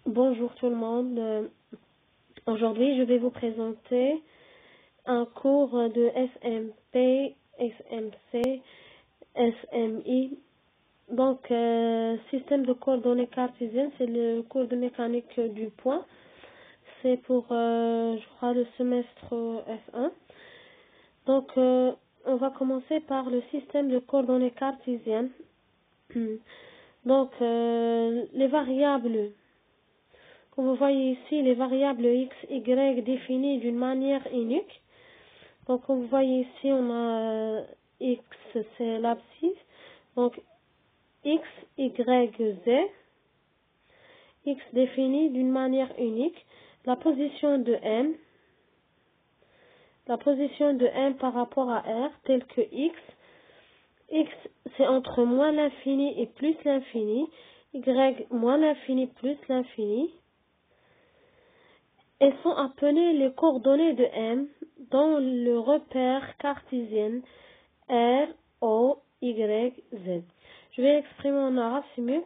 Bonjour tout le monde. Aujourd'hui, je vais vous présenter un cours de SMP, SMC, SMI. Donc, système de coordonnées cartésiennes, c'est le cours de mécanique du point. C'est pour, je crois, le semestre F1. Donc, on va commencer par le système de coordonnées cartésiennes. Donc, les variables. Comme vous voyez ici, les variables x, y définies d'une manière unique. Donc, comme vous voyez ici, on a x, c'est l'abscisse. Donc, x, y, z. X défini d'une manière unique. La position de m. La position de m par rapport à r, telle que x. X, c'est entre moins l'infini et plus l'infini. Y, moins l'infini plus l'infini. Elles sont appelées les coordonnées de M dans le repère cartésien R, O, Y, Z. Je vais l'exprimer en arabe, c'est mieux.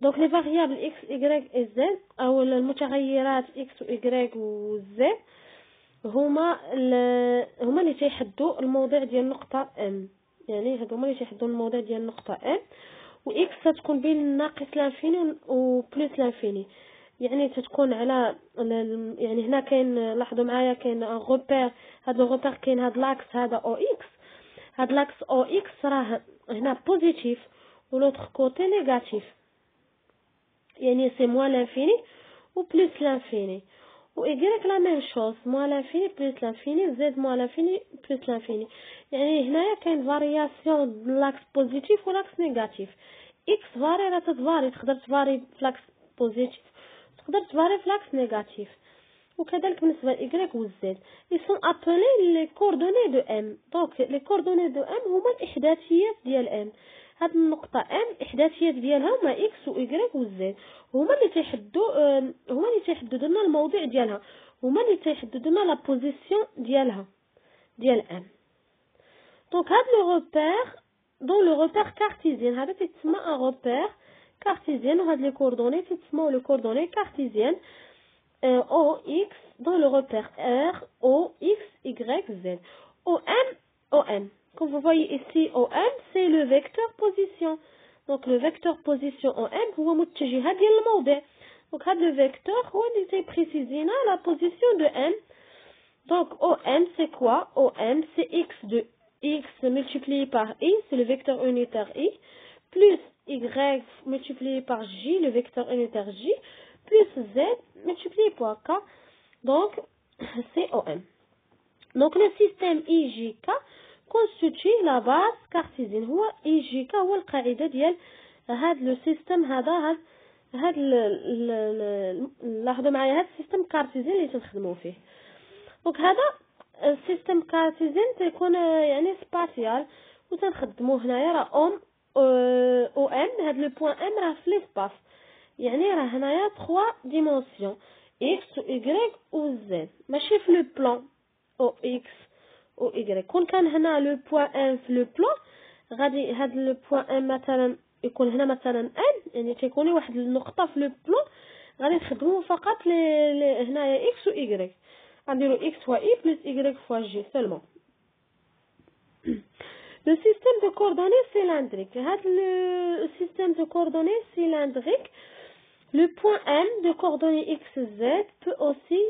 Donc les variables X, Y et Z أو المتغيرات X و Y و Z هما اللي تيحدوا الموضع ديال النقطة M. يعني هما اللي تيحدوا الموضع ديال النقطة M و X تكون بين ناقص لانفيني و بلس لانفيني. يعني تتكون على يعني هنا كاين لاحظوا معايا كاين غوبير. هذا الغوبير كاين هذا لاكس هذا او اكس. هذا لاكس او اكس راه هنا بوزيتيف و لوتر كوتي نيجاتيف. يعني سي موان لانفيني و بلس لانفيني. و ايغريك لا ميم شوز موان لانفيني بلس لانفيني زد موان لانفيني بلس لانفيني. يعني هنايا كاين فارياسيون لاكس بوزيتيف و لاكس نيجاتيف. اكس فاري راه تتفاري تقدر تفاري فلاكس بوزيتيف تقدر تفاري فلاكس نيجاتيف. وكذلك بالنسبة لإيكغيك والزد. Ils sont appelés les coordonnées de M. Donc les coordonnées de M هما الإحداثيات ديال M. هاد النقطة M الإحداثيات ديالها هما X و Y و Z. هما اللي تيحددوا لنا الموضع ديالها. هما اللي تيحددوا لنا لا بوزيسيون ديالها ديال M. Donc هاد لو repère dans le repère cartésien هذا تيتسمى un repère cartésien. وهاد les coordonnées تيتسموا les coordonnées cartésiennes O, X dans le repère R, O, X, Y, Z. O, M, O, M. Comme vous voyez ici, O, M, c'est le vecteur position. Donc le vecteur position O, M, هو متجهة ديال الموضع. Donc هذا le vecteur هو اللي تيبريسيزينا la position de M. Donc O, M, c'est quoi? O, M, c'est X de X multiplié par I, c'est le vecteur unitaire I, plus Y multiplié par J, le vecteur unitaire J, plus Z multiplié par K, donc c'est OM. Donc le système IJK constitue la base cartésienne. هو IJK هو القاعدة ديال هذا لو سيستم هذا لاحظوا معايا هذا السيستم كارتيزيان اللي تنخدموا فيه. دونك هذا السيستم كارتيزيان تيكون يعني سباسيال وتنخدموا هنايا راه او ام. هذا لو بوين ام راه في ليسباس. يعني راه هنايا 3 ديمونسيون x و y و z ماشي في لو بلان او x و y. كون كان هنا لو بوين ام في لو بلان غادي هاد لو بوين ام مثلا يكون هنا مثلا n يعني تيكون واحد النقطه في لو بلان غادي نخدموا فقط هنايا x و y. غنديروا x fois i plus y fois j seulement. Le système de coordonnées cylindriques. Le système de coordonnées cylindriques, le point M de coordonnées x, z peut aussi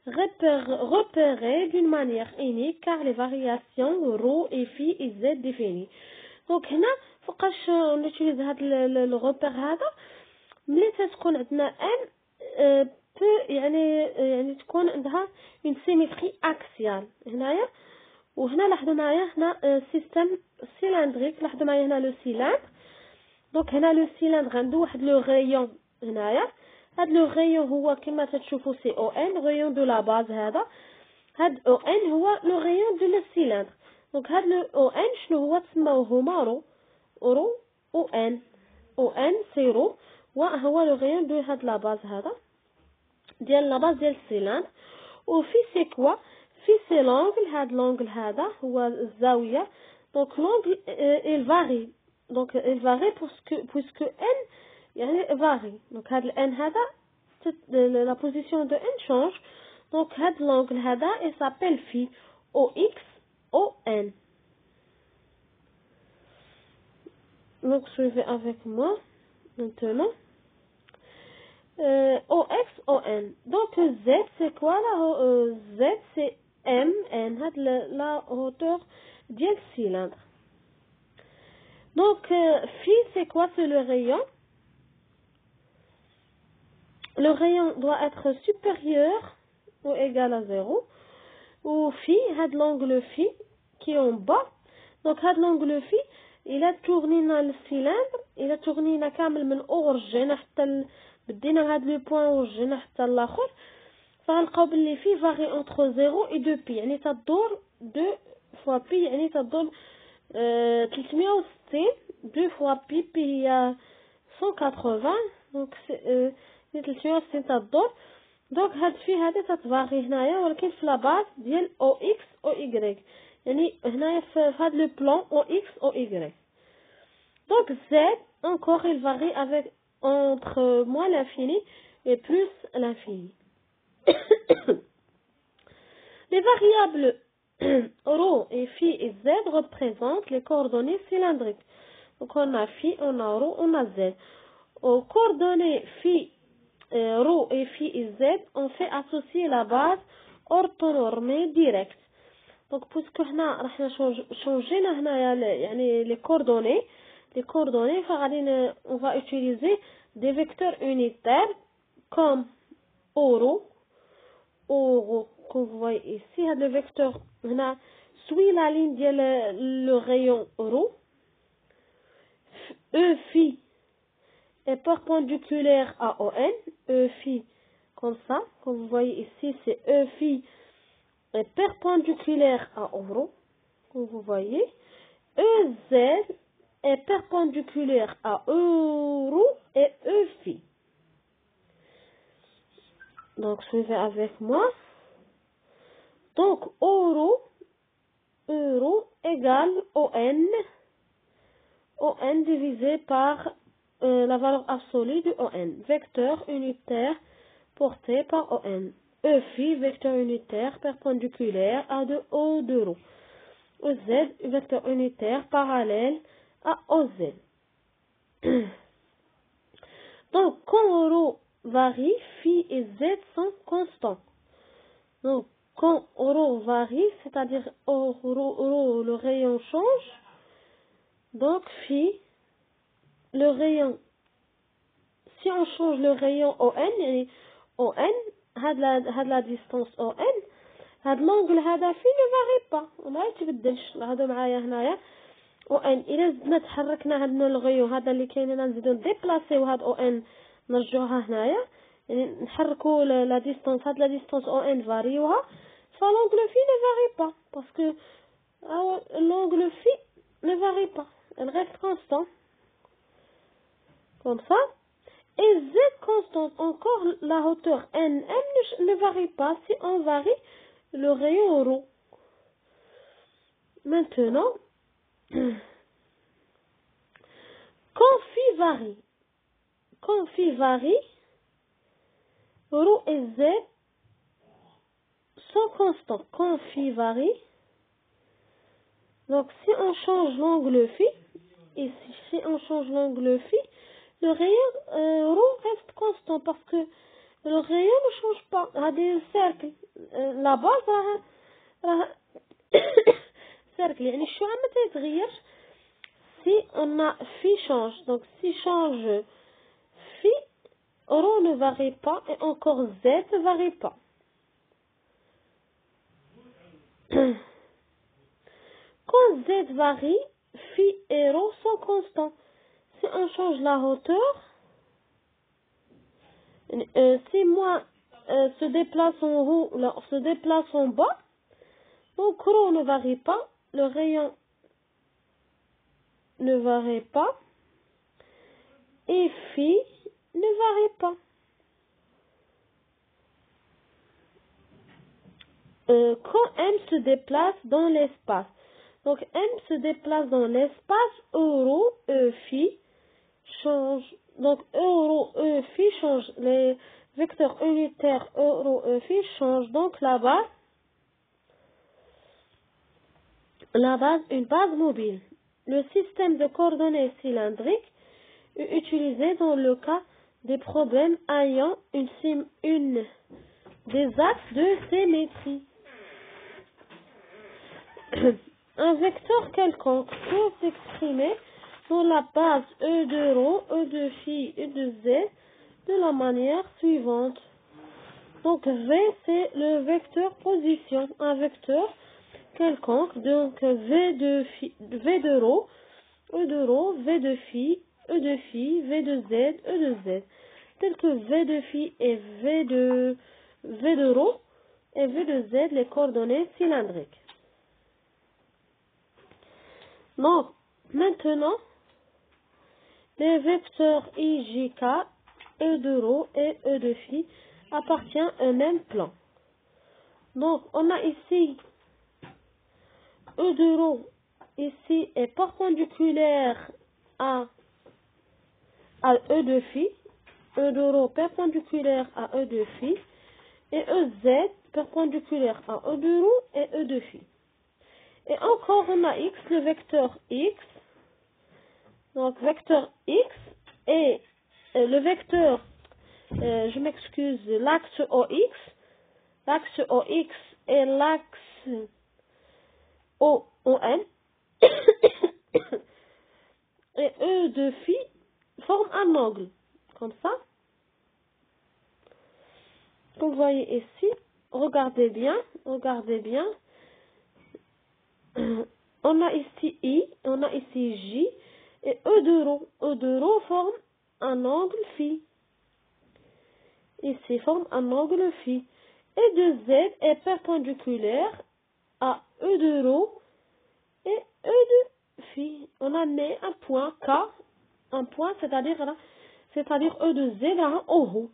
repérer d'une manière unique car les variations ρ et φ et z définies. Donc هنا فوقاش نوتيليز هذا الغوبير هذا ملي تكون عندنا M يعني تكون عندها une symétrie axiale هنايا. وهنا لاحظوا معايا هنا سيستم سيلندريك. لاحظوا معايا هنا لو سيلندر. دونك هنا لو سيلندر عنده واحد لو غيون هنايا. هاد لو غيون هو كما تشوفوا سي او ان غيون دو لا باز. هاد او ان هو لو غيون دو لو سيلندر. دونك هاد لو او ان شنو هو تسموه هما رو او ان سي رو وهو لو غيون دو هاد لا باز هذا ديال لا باز ديال السيلندر. وفي سي كوا في سي لونغل. هاد لونغل هذا هو الزاويه. دونك لونغل il varie. دونك il varie puisque n يعني varie. دونك هاد الان هذا la position de n change. Donc, l'angle hada, il s'appelle phi. OX, ON. Donc, suivez avec moi maintenant. OX, ON. Donc, Z, c'est quoi Z, c'est MN, la hauteur du cylindre. Donc, phi, c'est quoi? C'est le rayon. Le rayon doit être supérieur ou égal à 0. Ou phi, l'angle phi qui est en bas. Donc, l'angle phi, il a tourné dans le cylindre, il a tourné dans كامل من origine حتى بدينا هذا le point origine حتى الاخر. فغنلقاو باللي phi varie entre 0 et 2 pi. يعني تدور 2 fois pi يعني تدور 360. 2 fois pi هي 180. donc c'est 360 تدور. دونك هاد في هذا تتفاغي هنايا ولكن في لاباس ديال او اكس او اي. يعني هنايا في هاد لو بلان او اكس او اي. دونك زد encore il varie avec entre moins l'infini et plus l'infini. Les variables ρ et phi et z représentent les coordonnées cylindriques. Donc on a phi, on a ρ, on a z. Aux coordonnées phi, ρ et phi et z, on fait associer la base orthonormée directe. Donc puisque هنا راح changer هنايا يعني les coordonnées, on va utiliser des vecteurs unitaires comme ρ, comme vous voyez ici, le vecteur هنا suit la ligne de le rayon ρ. E phi est perpendiculaire à ON. E phi comme ça, comme vous voyez ici, c'est E phi est perpendiculaire à ρ, comme vous voyez. EZ est perpendiculaire à ρ et E phi. Donc suivez avec moi. Donc ρ égale ON divisé par la valeur absolue de ON, vecteur unitaire porté par ON. E phi, vecteur unitaire perpendiculaire à O de ρ. EZ, vecteur unitaire parallèle à OZ. Donc, quand ρ varie, phi et z sont constants. Donc, quand ρ varie, c'est-à-dire le rayon change, donc phi, le rayon, si on change le rayon ON, la distance ON, l'angle phi ne varie pas. وما يتبدلش. هذا معايا هنايا ON. إلا زدنا تحركنا هاد الغيو هذا اللي كاينين نزيدو ديبلاسيو هاد ON نرجعوها هنايا. يعني نحركو لا ديستانس هاد لا ديستانس ON فاريوها. فالانجل في ne varie pas. Parce que l'angle phi ne varie pas. Elle reste constant. Comme ça. Et z constante, encore la hauteur NM ne varie pas si on varie le rayon ρ. Maintenant, quand phi varie, ρ et z sont constants. Quand phi varie, donc si on change l'angle phi, ici, si on change l'angle phi, le rayon ρ reste constant parce que le rayon ne change pas. Il y a des cercles. La base cercle. يعني الشعاع ما تتغيرش si on a phi change. Donc si change phi, ρ ne varie pas et encore z ne varie pas. Quand z varie, phi et ρ sont constants. Si on change la hauteur, si moi se déplace en haut, se déplace en bas, donc ρ ne varie pas, le rayon ne varie pas, et phi ne varie pas. Quand M se déplace dans l'espace, donc M se déplace dans l'espace, ρ, phi change. Donc ρ, phi change. vecteur unitaire euro phi change donc la base, une base mobile. Le système de coordonnées cylindriques est utilisé dans le cas des problèmes ayant des axes de symétrie. Un vecteur quelconque peut s'exprimer dans la base E de ρ, E de phi et de z de la manière suivante. Donc V c'est le vecteur position, un vecteur quelconque, donc V de ρ, E de ρ, V de phi, E de phi, V de z, E de z, tel que V de phi et V de ρ et V de z les coordonnées cylindriques. Donc, maintenant, les vecteurs I, J, K, E de ρ et E de phi appartiennent au même plan. Donc, on a ici E de ρ, ici est perpendiculaire à E de phi, E de ρ perpendiculaire à E de phi, et EZ perpendiculaire à E de ρ et E de phi. Et encore on a X, le vecteur X. Donc vecteur X et le vecteur, je m'excuse, l'axe OX. L'axe OX et l'axe ON. Et E de phi forment un angle. Comme ça. Vous voyez ici, regardez bien. On a ici I, on a ici J, et E de ρ forme un angle phi. Ici forme un angle phi. E de Z est perpendiculaire à E de ρ et E de phi. On a mis un point K, c'est-à-dire E de Z là en haut.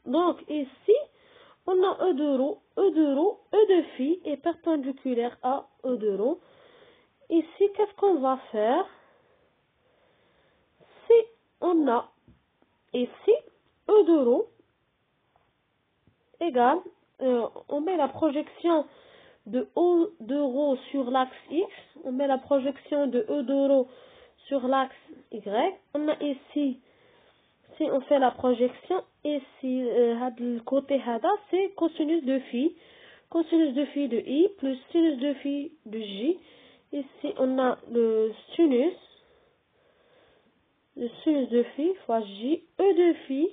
Donc ici, on a E de ρ, E de phi est perpendiculaire à E de ρ. Ici, qu'est-ce qu'on va faire? Si on a ici E de ρ égale, on met la projection de E de ρ sur l'axe X, on met la projection de E de ρ sur l'axe Y. On a ici, si on fait la projection, ici, le côté hada, c'est cosinus de phi de I plus sinus de phi de J. Ici, on a le sinus de phi fois J, E de phi.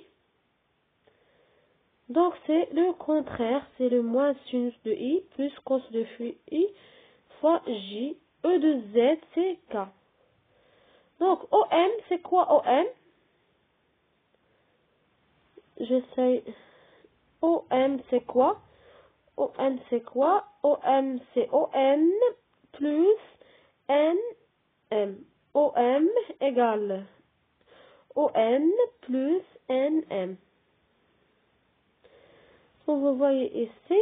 Donc, c'est le contraire, c'est le moins sinus de I plus cos de phi I fois J, E de Z, c'est K. Donc, OM, c'est quoi OM? J'essaie. OM, c'est quoi? OM, c'est quoi? OM, c'est ON plus NM. OM égale ON plus NM. Donc, vous voyez ici,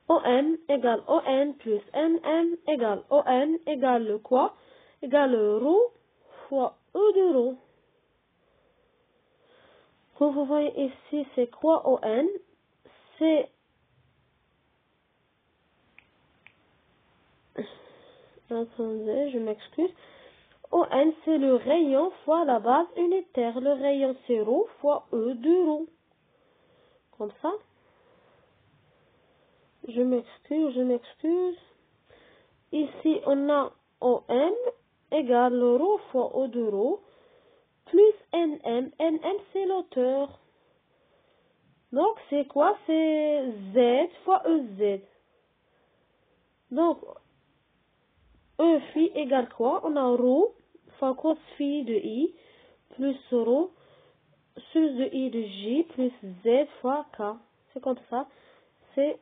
OM égale ON plus NM égale ON égale quoi? Égale ρ fois E de ρ. Donc, vous voyez ici, c'est quoi ON? C'est... Attendez, je m'excuse. ON, c'est le rayon fois la base unitaire. Le rayon, c'est ρ fois E de ρ. Comme ça. Je m'excuse. Ici, on a ON égale ρ fois E de ρ plus NM. NM, c'est l'auteur. Donc, c'est quoi? C'est Z fois EZ. Donc, E phi égale quoi? On a ρ fois cos phi de I plus ρ sinus de I de J plus Z fois K. C'est comme ça. C'est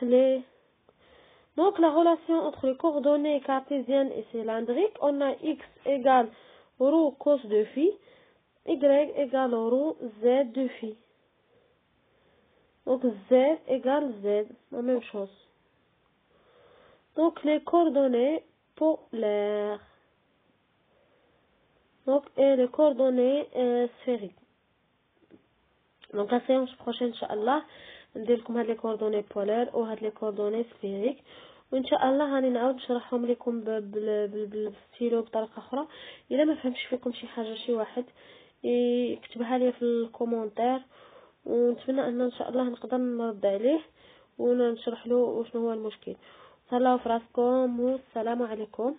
les... Donc, la relation entre les coordonnées cartésiennes et cylindriques, on a X égale ρ cos de phi, Y égale ρ Z de phi. Donc, Z égale Z, la même chose. Donc, les coordonnées polaires. Donc, et les coordonnées sphériques. Donc, la séance prochaine, Inch'Allah, ندير لكم هاد لي كوردوني بولار او هاد لي كوردوني سفيريك، وان شاء الله غادي نعاود نشرحهم لكم بالستيلو بطريقه اخرى. الا ما فهمتش فيكم شي حاجه شي واحد يكتبها لي في الكومونتير، ونتمنى ان شاء الله نقدر نرد عليه ونشرح له وشنو هو المشكل. تهلاو في راسكم والسلام عليكم.